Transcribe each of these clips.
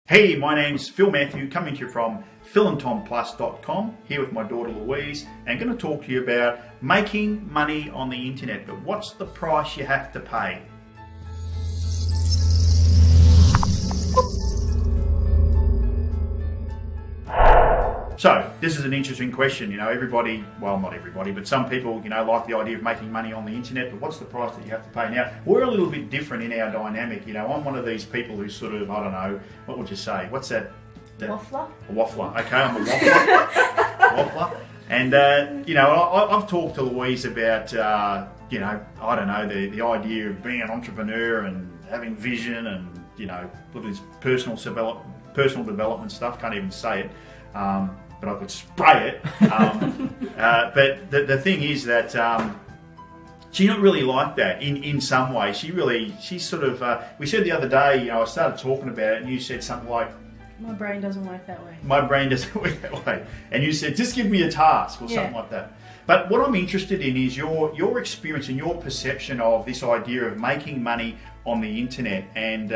Hey, my name's Phil Matthew, coming to you from philandtomplus.com, here with my daughter Louise, and going to talk to you about making money on the internet. But what's the price you have to pay? So, this is an interesting question. You know, everybody, well, not everybody, but some people, like the idea of making money on the internet, but what's the price that you have to pay? Now, we're a little bit different in our dynamic. I'm one of these people who sort of, I don't know, what would you say? What's that? Waffler? A waffler. Okay, I'm a waffler. Waffler. And, I've talked to Louise about, I don't know, the idea of being an entrepreneur and having vision and, all this personal development stuff. Can't even say it. But I could spray it. But the thing is that she's not really like that in some way. She's sort of, we said the other day, I started talking about it and you said something like, my brain doesn't work that way. My brain doesn't work that way. And you said, just give me a task or something like that. But what I'm interested in is your experience and your perception of this idea of making money on the internet. And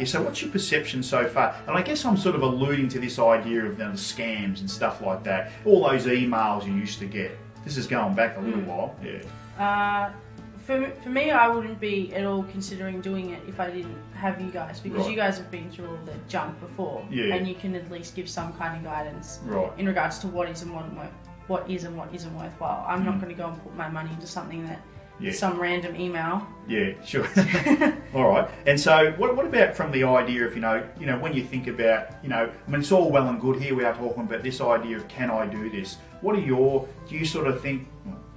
so what's your perception so far? And I guess I'm sort of alluding to this idea of the scams and stuff like that. All those emails you used to get. This is going back a little while. Yeah. For me, I wouldn't be at all considering doing it if I didn't have you guys, because you guys have been through all the junk before, and you can at least give some kind of guidance in regards to what is and what isn't worthwhile. I'm not going to go and put my money into something that some random email. Yeah, sure. All right. And so what about from the idea of, when you think about, it's all well and good here, we are talking about this idea of, can I do this? Do you sort of think,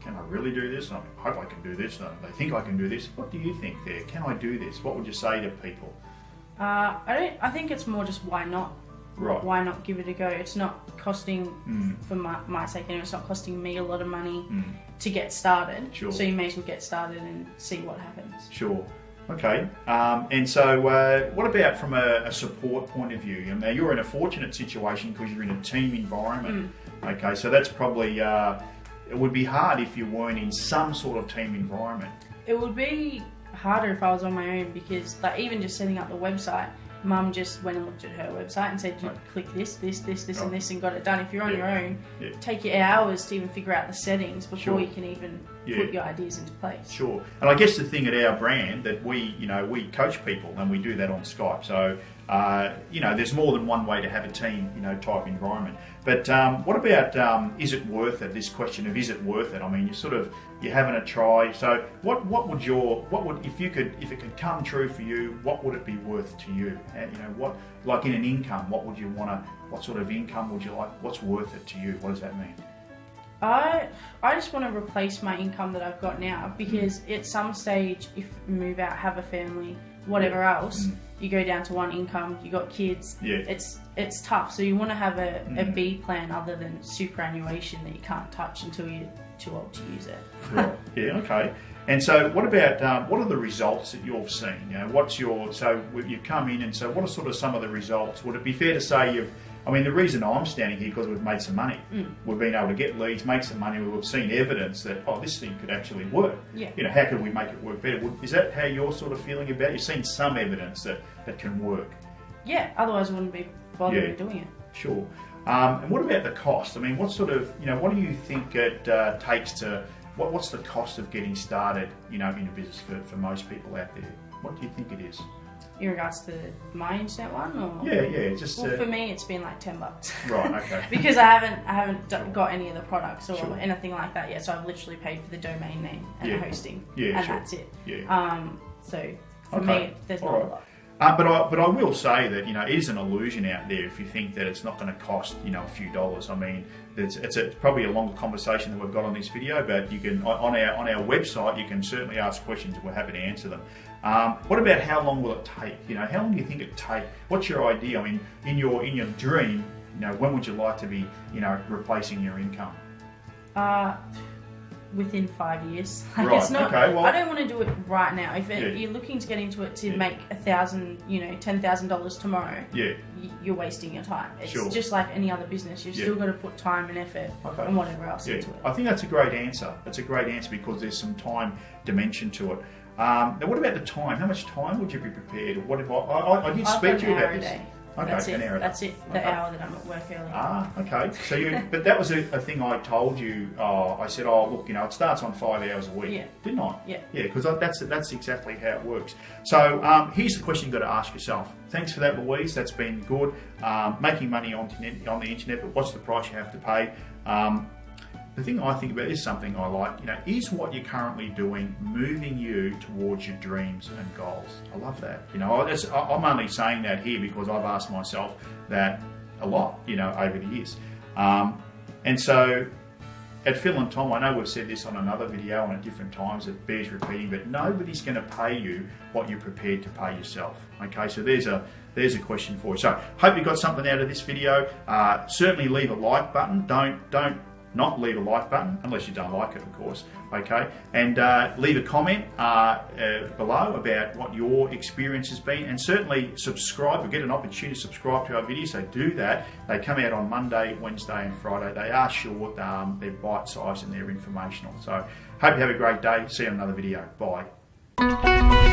can I really do this? I hope I can do this. They think I can do this. What do you think there? Can I do this? What would you say to people? I think it's more just why not? Right. Why not give it a go? It's not costing, for my sake anyway, it's not costing me a lot of money to get started. Sure. So you may as well get started and see what happens. Sure. Okay. And so what about from a support point of view? Now, you're in a fortunate situation because you're in a team environment. Okay, so that's probably... it would be hard if you weren't in some sort of team environment. It would be harder if I was on my own, because even just setting up the website, Mum just went and looked at her website and said, click this, and this, and got it done. If you're on your own, take you hours to even figure out the settings before you can even put your ideas into place. Sure. And I guess the thing at our brand that we coach people, and we do that on Skype. So, there's more than one way to have a team, type environment. But what about, is it worth it? This question of, is it worth it? I mean, you're having a try. So if it could come true for you, what would it be worth to you? Like in an income, what sort of income would you like? What's worth it to you? What does that mean? I just want to replace my income that I've got now, because at some stage, if you move out, have a family, whatever else, you go down to one income, you got kids, it's tough. So you want to have a B plan other than superannuation that you can't touch until you're too old to use it. Right. Yeah, okay. And so what about, what are the results that you've seen? So you've come in, and so what are sort of some of the results? Would it be fair to say the reason I'm standing here because we've made some money. We've been able to get leads, make some money. We've seen evidence that, this thing could actually work. Yeah. How could we make it work better? Is that how you're sort of feeling about it? You've seen some evidence that can work. Yeah, otherwise I wouldn't be bothering doing it. Sure. And what about the cost? I mean, what sort of, what do you think it takes to, what's the cost of getting started, in a business for most people out there? What do you think it is? In regards to my internet one, or just for me, it's been like $10. Right, okay. Because I haven't got any of the products or anything like that yet. So I've literally paid for the domain name and the hosting, and that's it. Yeah. So for me, there's not a lot. But I will say that it is an illusion out there if you think that it's not going to cost a few dollars. I mean, it's probably a longer conversation than we've got on this video, but you can on our website you can certainly ask questions and we're happy to answer them. What about how long will it take? How long do you think it take? What's your idea? I mean, in your dream, when would you like to be replacing your income? Within 5 years. Right. It's not, okay. Well, I don't want to do it right now. If you're looking to get into it to make $10,000 tomorrow, you're wasting your time. It's just like any other business. You've still got to put time and effort and whatever else into it. I think that's a great answer. That's a great answer because there's some time dimension to it. Now, what about the time? How much time would you be prepared? What if I did speak to you about this? Okay, that's an it. hour. That's it. The hour that I'm at work early. Ah, okay. So but that was a thing I told you. I said, oh, look, it starts on 5 hours a week. Yeah. Didn't I? Yeah. Yeah, because that's exactly how it works. So here's the question you've got to ask yourself. Thanks for that, Louise. That's been good. Making money on the internet, but what's the price you have to pay? The thing I think about is something I like. Is what you're currently doing moving you towards your dreams and goals? I love that. I'm only saying that here because I've asked myself that a lot, over the years. And so at Phil and Tom, I know we've said this on another video and at different times, it bears repeating, but nobody's going to pay you what you're prepared to pay yourself. Okay, so there's a question for you. So hope you got something out of this video. Certainly leave a like button. Don't not leave a like button unless you don't like it, of course. Okay, and leave a comment below about what your experience has been, and certainly subscribe. We'll get an opportunity to subscribe to our videos, so do that. They come out on Monday, Wednesday and Friday. They are short, they're bite-sized and they're informational. So hope you have a great day. See you in another video. Bye.